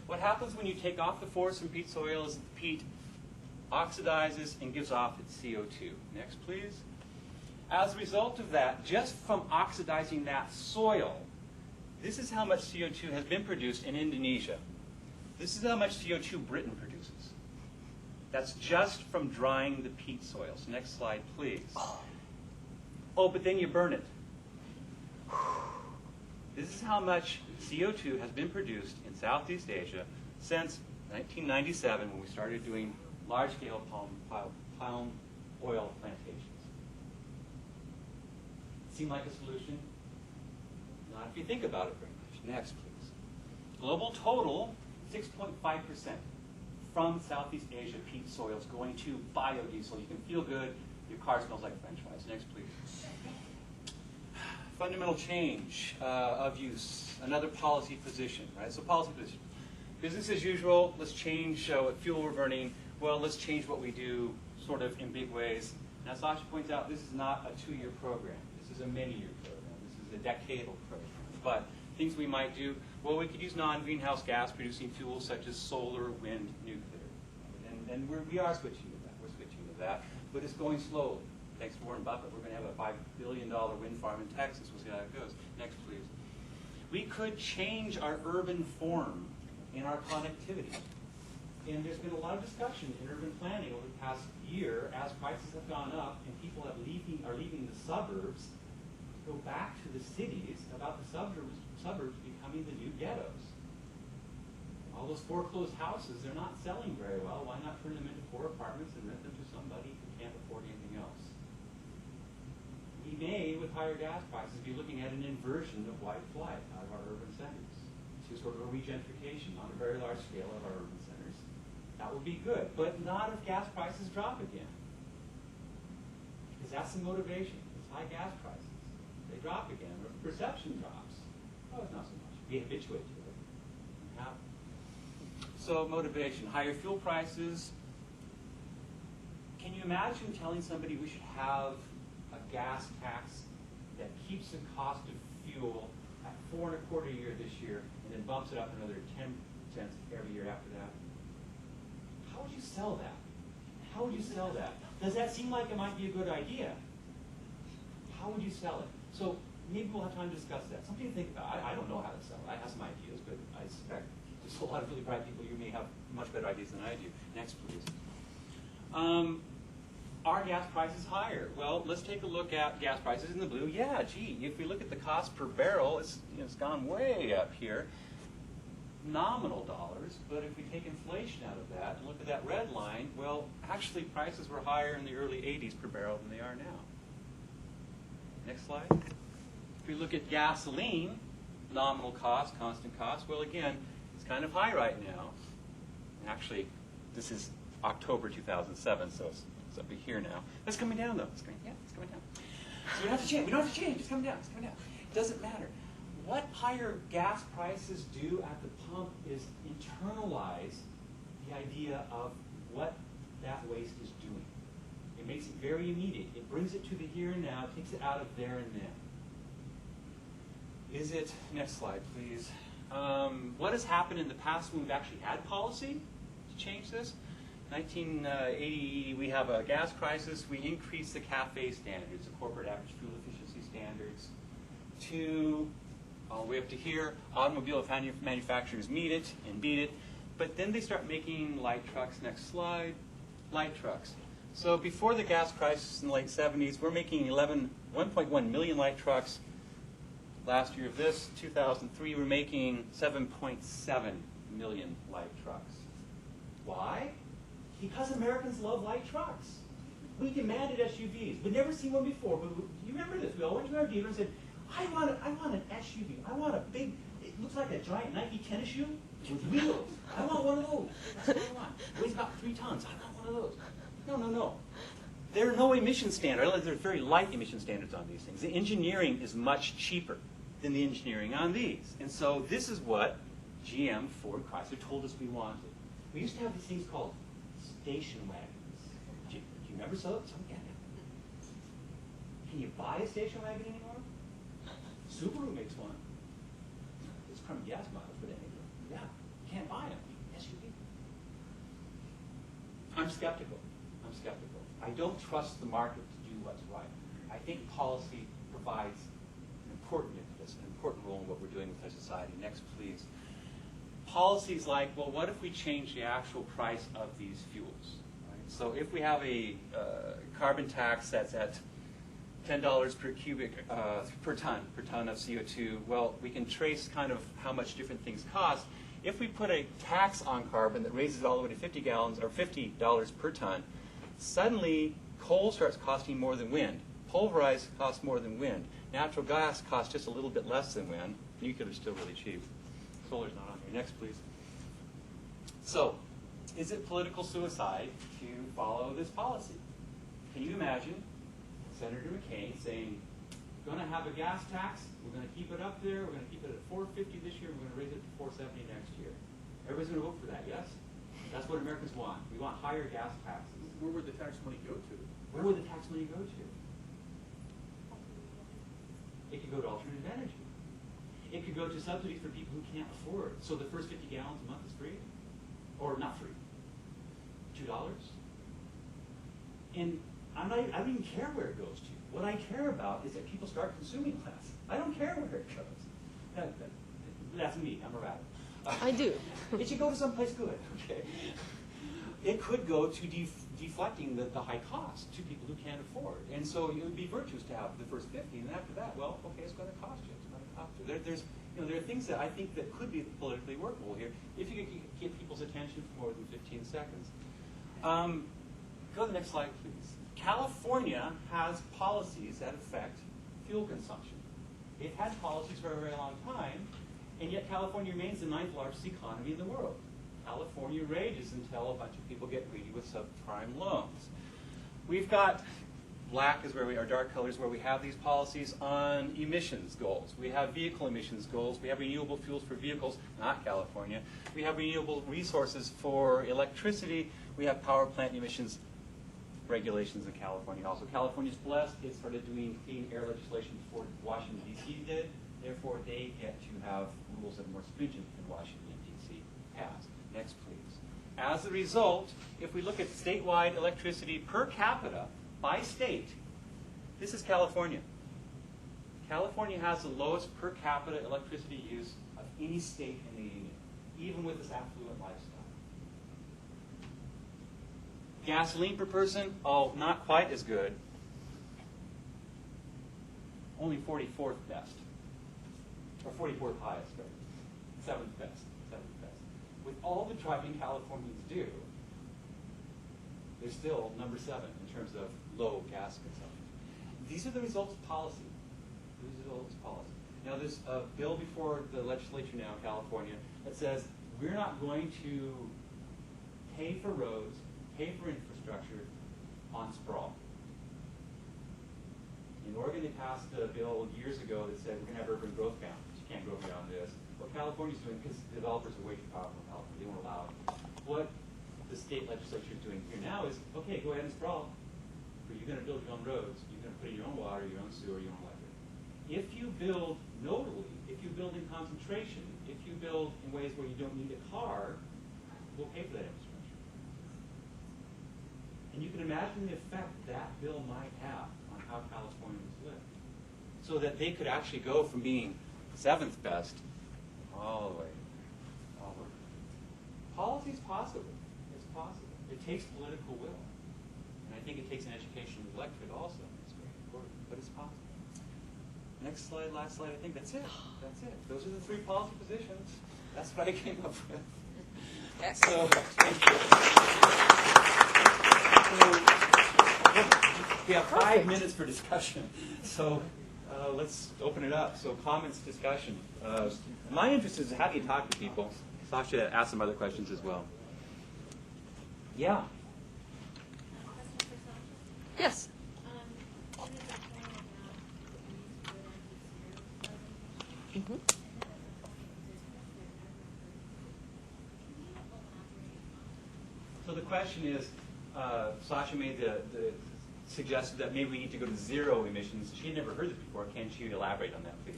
What happens when you take off the forest from peat soil is the peat oxidizes and gives off its CO2. Next, please. As a result of that, just from oxidizing that soil, this is how much CO2 has been produced in Indonesia. This is how much CO2 Britain produces. That's just from drying the peat soils. Next slide, please. Oh, but then you burn it. This is how much CO2 has been produced in Southeast Asia since 1997, when we started doing large-scale palm oil plantations. Seem like a solution? Not if you think about it very much. Next, please. Global total, 6.5% from Southeast Asia peat soils going to biodiesel. You can feel good. Your car smells like French fries. Next, please. Fundamental change of use. Another policy position, right? So policy position. Business as usual. Let's change what fuel we're burning. Well, let's change what we do sort of in big ways. Now, Sasha points out this is not a 2-year program. This is a many-year program. This is a decadal program. But things we might do, well, we could use non-greenhouse gas producing fuels such as solar, wind, nuclear. And we are switching to that. We're switching to that. But it's going slowly. Thanks to Warren Buffett, we're going to have a $5 billion wind farm in Texas. We'll see how it goes. Next, please. We could change our urban form in our connectivity. And there's been a lot of discussion in urban planning over the past year as prices have gone up and people are leaving the suburbs to go back to the cities about the suburbs becoming the new ghettos. All those foreclosed houses, they're not selling very well. Why not turn them into 4 apartments and rent them to somebody who can't afford anything else? We may, with higher gas prices, be looking at an inversion of white flight out of our urban centers to sort of a regentrification on a very large scale of our urban centers. That would be good, but not if gas prices drop again. Because that's the motivation. It's high gas prices. They drop again, or if perception drops. Oh, it's not so much. We habituate to it. So motivation, higher fuel prices. Can you imagine telling somebody we should have a gas tax that keeps the cost of fuel at $4.25 a year this year and then bumps it up another 10 cents every year after that? How would you sell that? How would you sell that? Does that seem like it might be a good idea? How would you sell it? So maybe we'll have time to discuss that. Something to think about. I don't know how to sell it. I have some ideas, but I suspect there's a lot of really bright people. You may have much better ideas than I do. Next, please. Are gas prices higher? Well, let's take a look at gas prices in the blue. Yeah, gee, if we look at the cost per barrel, it's gone way up here. Nominal dollars, but if we take inflation out of that and look at that red line, well, actually prices were higher in the early 80s per barrel than they are now. Next slide. If we look at gasoline, nominal cost, constant cost, well, again, it's kind of high right now. Actually, this is October 2007, so it's up to here now. It's coming down, though. It's coming down. So we don't have to change. We don't have to change. It's coming down. It doesn't matter. What higher gas prices do at the pump is internalize the idea of what that waste is doing. It makes it very immediate. It brings it to the here and now. It takes it out of there and then. Is it, next slide, please. What has happened in the past when we've actually had policy to change this? 1980, we have a gas crisis. We increase the CAFE standards, the corporate average fuel efficiency standards, to all the way up to here. Automobile manufacturers meet it and beat it. But then they start making light trucks. Next slide. Light trucks. So before the gas crisis in the late 70s, we're making 1.1 million light trucks. Last year of this, 2003, we're making 7.7 million light trucks. Why? Because Americans love light trucks. We demanded SUVs. We'd never seen one before, but you remember this. We all went to our dealer and said, I want an SUV. I want a big, it looks like a giant Nike tennis shoe with wheels. I want one of those. That's what I want. It weighs about 3 tons. I want one of those. No. There are no emission standards. There are very light emission standards on these things. The engineering is much cheaper than the engineering on these. And so this is what GM, Ford, Chrysler told us we wanted. We used to have these things called station wagons. Do you remember some? Yeah. Can you buy a station wagon anymore? Subaru makes one. It's from gas miles, but anyway, yeah, you can't buy them. SUV. I'm skeptical. I don't trust the market to do what's right. I think policy provides an important impetus, an important role in what we're doing with our society. Next, please. Policies like, well, what if we change the actual price of these fuels? Right? So if we have a carbon tax that's at $10 per ton of CO2, well, we can trace kind of how much different things cost. If we put a tax on carbon that raises all the way to 50 gallons or $50 per ton, suddenly coal starts costing more than wind. Pulverized costs more than wind. Natural gas costs just a little bit less than wind. Nuclear is still really cheap. Solar's not on here. Next, please. So, is it political suicide to follow this policy? Can you imagine Senator McCain saying, we're going to have a gas tax, we're going to keep it up there, we're going to keep it at $4.50 this year, we're going to raise it to $4.70 next year. Everybody's going to vote for that, yes? That's what Americans want. We want higher gas taxes. Where would the tax money go to? Where would the tax money go to? It could go to alternative energy. It could go to subsidies for people who can't afford. So the first 50 gallons a month is free? Or not free? $2? And I don't even care where it goes to. What I care about is that people start consuming less. I don't care where it goes. That's me. I'm a rabbit. I do. It should go to someplace good. Okay. It could go to deflecting the high cost to people who can't afford. And so it would be virtuous to have the first 50, and after that, well, okay, it's going to cost you. It's going to cost you. There are things that I think that could be politically workable here if you could get people's attention for more than 15 seconds. Go to the next slide, please. California has policies that affect fuel consumption. They've had policies for a very long time, and yet California remains the 9th largest economy in the world. California rages until a bunch of people get greedy with subprime loans. We've got black is where our dark color is where we have these policies on emissions goals. We have vehicle emissions goals. We have renewable fuels for vehicles, not California. We have renewable resources for electricity. We have power plant emissions regulations in California also. California's blessed. It started doing clean air legislation before Washington, D.C. did. Therefore, they get to have rules that are more stringent than Washington, D.C. has. Next, please. As a result, if we look at statewide electricity per capita by state, this is California. California has the lowest per capita electricity use of any state in the union, even with this affluent lifestyle. Gasoline per person, oh, not quite as good. Only 44th best. Or 44th highest, right? 7th best. 7th best. With all the driving Californians do, they're still number 7 in terms of low gas consumption. These are the results of policy. These are the results of policy. Now, there's a bill before the legislature now in California that says we're not going to pay for roads, pay for infrastructure on sprawl. In Oregon, they passed a bill years ago that said we're going to have urban growth boundaries. You can't go beyond this. What California's doing, because developers are way too powerful in California, they won't allow it. What the state legislature is doing here now is, okay, go ahead and sprawl, but you're going to build your own roads, you're going to put in your own water, your own sewer, your own electric. If you build nodally, if you build in concentration, if you build in ways where you don't need a car, we'll pay for that infrastructure. And you can imagine the effect that bill might have on how Californians live. So that they could actually go from being 7th best all the way. Policy is possible. It's possible. It takes political will. And I think it takes an education of the electorate also. It's very important. But it's possible. Next slide, last slide. I think that's it. That's it. Those are the 3 policy positions. That's what I came up with. So, thank you. We have 5 minutes for discussion. So let's open it up. So comments, discussion. My interest is how do you talk to people? Sascha asked some other questions as well. Yeah. Yes. Mm-hmm. So the question is, Sascha made the suggested that maybe we need to go to 0 emissions. She had never heard this before. Can you elaborate on that, please?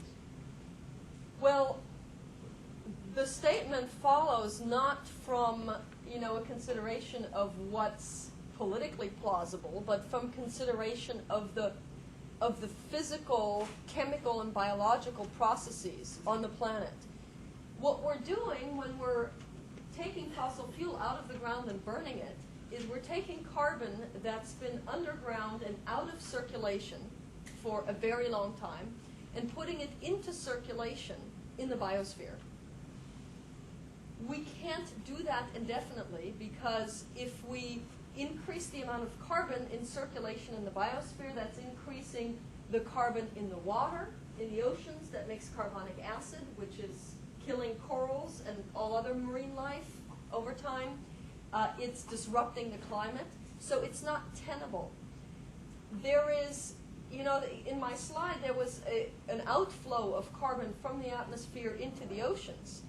Well, the statement follows not from, a consideration of what's politically plausible, but from consideration of the physical, chemical, and biological processes on the planet. What we're doing when we're taking fossil fuel out of the ground and burning it is we're taking carbon that's been underground and out of circulation for a very long time and putting it into circulation in the biosphere. We can't do that indefinitely because if we increase the amount of carbon in circulation in the biosphere, that's increasing the carbon in the water, in the oceans, that makes carbonic acid, which is killing corals and all other marine life over time. It's disrupting the climate, so it's not tenable. There is, in my slide, there was an outflow of carbon from the atmosphere into the oceans.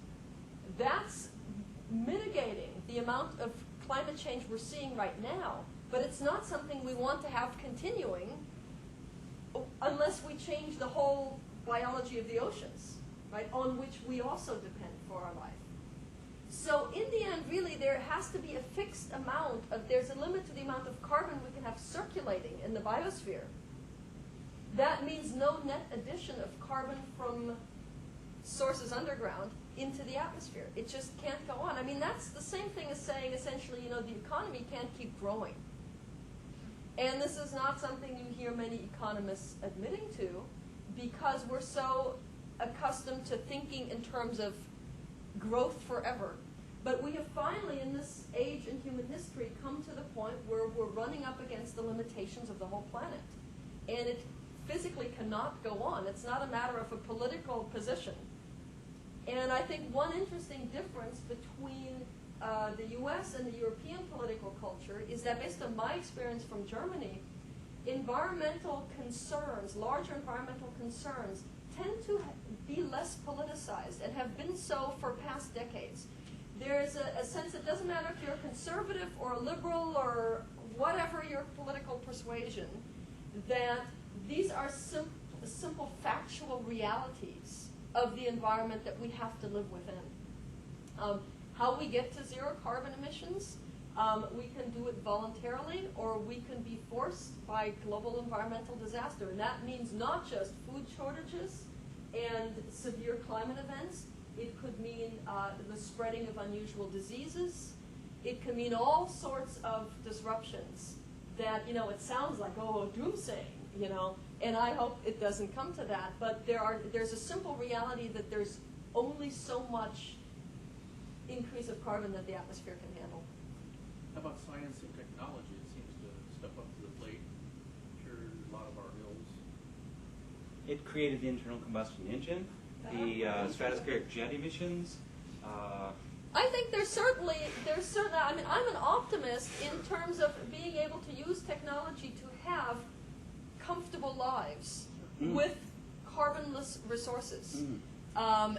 That's mitigating the amount of climate change we're seeing right now, but it's not something we want to have continuing unless we change the whole biology of the oceans, right, on which we also depend for our life. So in the end, really, there has to be a fixed amount of, there's a limit to the amount of carbon we can have circulating in the biosphere. That means no net addition of carbon from sources underground into the atmosphere. It just can't go on. I mean, that's the same thing as saying, essentially, the economy can't keep growing. And this is not something you hear many economists admitting to because we're so accustomed to thinking in terms of growth forever. But we have finally, in this age in human history, come to the point where we're running up against the limitations of the whole planet. And it physically cannot go on. It's not a matter of a political position. And I think one interesting difference between the US and the European political culture is that based on my experience from Germany, environmental concerns, larger environmental concerns, tend to be less politicized and have been so for past decades. There's a sense it doesn't matter if you're a conservative or a liberal or whatever your political persuasion, that these are simple factual realities of the environment that we have to live within. How we get to zero carbon emissions, we can do it voluntarily, or we can be forced by global environmental disaster. And that means not just food shortages and severe climate events. It could mean the spreading of unusual diseases. It can mean all sorts of disruptions that, it sounds like, doomsaying, and I hope it doesn't come to that. But there's a simple reality that there's only so much increase of carbon that the atmosphere can handle. How about science and technology? It seems to step up to the plate, cure a lot of our ills. It created the internal combustion engine, the stratospheric jet emissions. I think there's certainly, I mean, I'm an optimist in terms of being able to use technology to have comfortable lives with carbonless resources. And,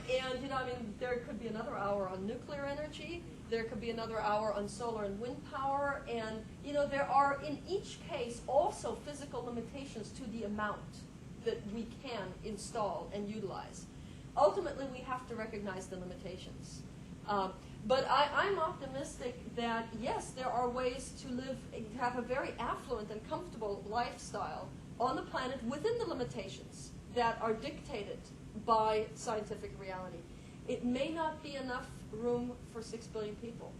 there could be another hour on nuclear energy. There could be another hour on solar and wind power. And, there are, in each case, also physical limitations to the amount that we can install and utilize. Ultimately, we have to recognize the limitations. But I'm optimistic that, yes, there are ways to have a very affluent and comfortable lifestyle on the planet within the limitations that are dictated by scientific reality. It may not be enough room for 6 billion people.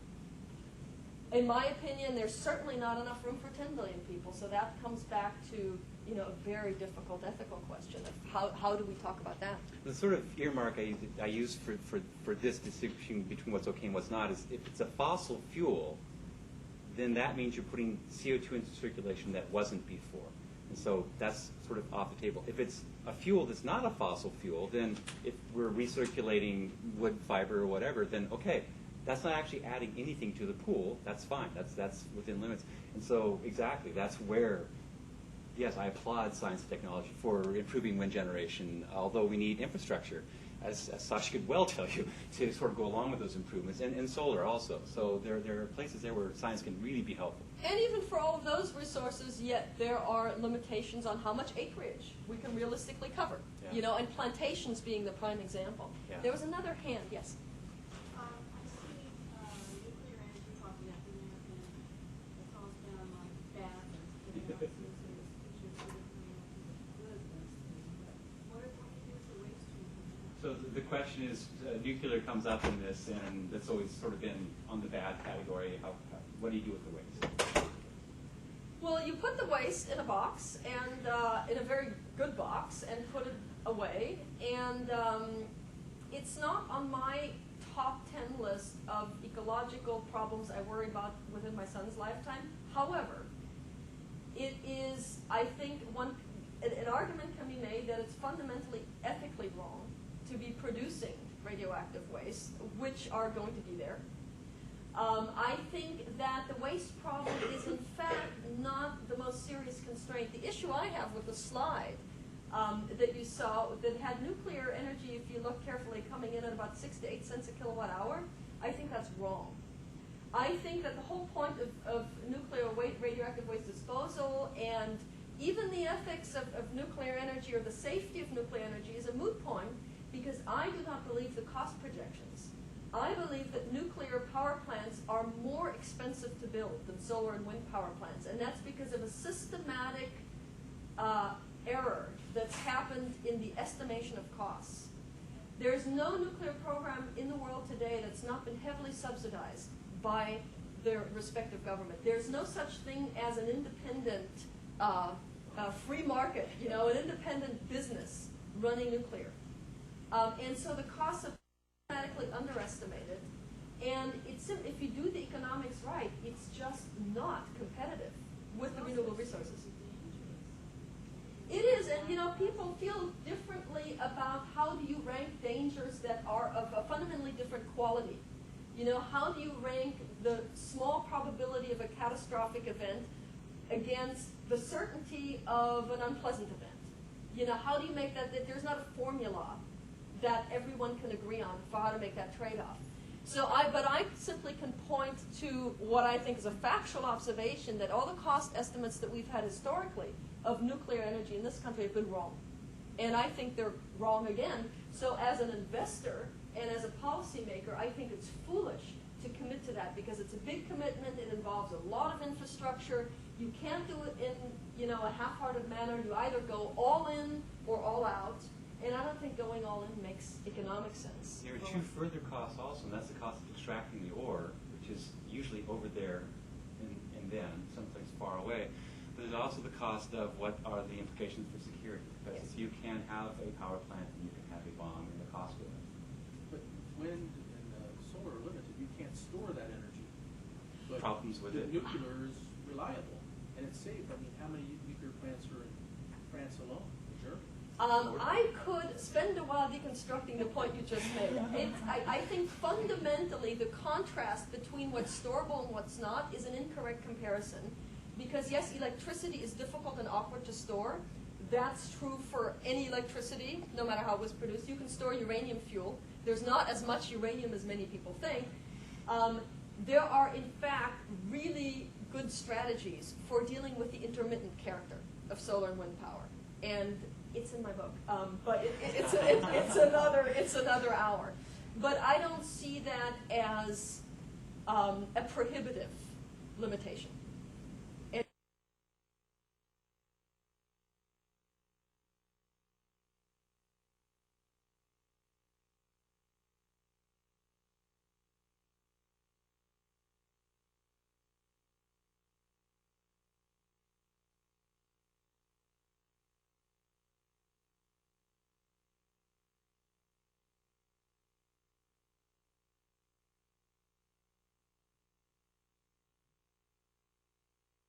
In my opinion, there's certainly not enough room for 10 billion people. So that comes back to a very difficult ethical question of how do we talk about that? The sort of earmark I use for this distinction between what's okay and what's not is if it's a fossil fuel, then that means you're putting CO2 into circulation that wasn't before. And so that's sort of off the table. If it's a fuel that's not a fossil fuel, then if we're recirculating wood, fiber, or whatever, then okay, that's not actually adding anything to the pool. That's fine. That's within limits. And so exactly, that's where, yes, I applaud science and technology for improving wind generation, although we need infrastructure, as Sascha could well tell you, to sort of go along with those improvements, and solar also. So there are places there where science can really be helpful. And even for all of those resources, yet there are limitations on how much acreage we can realistically cover. Yeah. And plantations being the prime example. Yeah. There was another hand, yes. I see nuclear energy popping up in there, and it's all down like that, and pictures of it coming up with goodness. But what do you do with the waste treatment? So the question is, nuclear comes up in this, and that's always sort of been on the bad category. What do you do with the waste? Well, you put the waste in a box, and in a very good box, and put it away. And it's not on my top 10 list of ecological problems I worry about within my son's lifetime. However, it is, I think, an argument can be made that it's fundamentally ethically wrong to be producing radioactive waste, which are going to be there. I think that the waste problem is in fact not the most serious constraint. The issue I have with the slide that you saw that had nuclear energy, if you look carefully, coming in at about 6 to 8 cents a kilowatt hour, I think that's wrong. I think that the whole point of nuclear radioactive waste disposal and even the ethics of nuclear energy or the safety of nuclear energy is a moot point, because I do not believe the cost projections. I believe that nuclear power plants are more expensive to build than solar and wind power plants, and that's because of a systematic error that's happened in the estimation of costs. There's no nuclear program in the world today that's not been heavily subsidized by their respective government. There's no such thing as an independent free market, an independent business running nuclear. And so the costs are dramatically underestimated. And if you do the economics right, it's just not competitive with the renewable resources. It is, and people feel differently about how do you rank dangers that are of a fundamentally different quality. How do you rank the small probability of a catastrophic event against the certainty of an unpleasant event. You know, how do you make that there's not a formula that everyone can agree on for how to make that trade-off? But I simply can point to what I think is a factual observation that all the cost estimates that we've had historically of nuclear energy in this country have been wrong. And I think they're wrong again. So as an investor and as a policymaker, I think it's foolish to commit to that because it's a big commitment. It involves a lot of infrastructure. You can't do it in a half-hearted manner. You either go all in or all out. And I don't think going all in makes economic sense. There are two further costs also, and that's the cost of extracting the ore, which is usually over there and then, someplace far away. But there's also the cost of what are the implications for security. Because Yes. you can have a power plant and you can have a bomb and the cost of it. But wind and solar are limited. You can't store that energy. But Problems with the it. nuclear is reliable and it's safe. I mean, how many nuclear plants are in France alone? Germany? I could spend a while deconstructing the point you just made. I think fundamentally the contrast between what's storable and what's not is an incorrect comparison. Because yes, electricity is difficult and awkward to store. That's true for any electricity, no matter how it was produced. You can store uranium fuel. There's not as much uranium as many people think. There are, in fact, really good strategies for dealing with the intermittent character of solar and wind power. And it's in my book, but it's another hour. But I don't see that as a prohibitive limitation.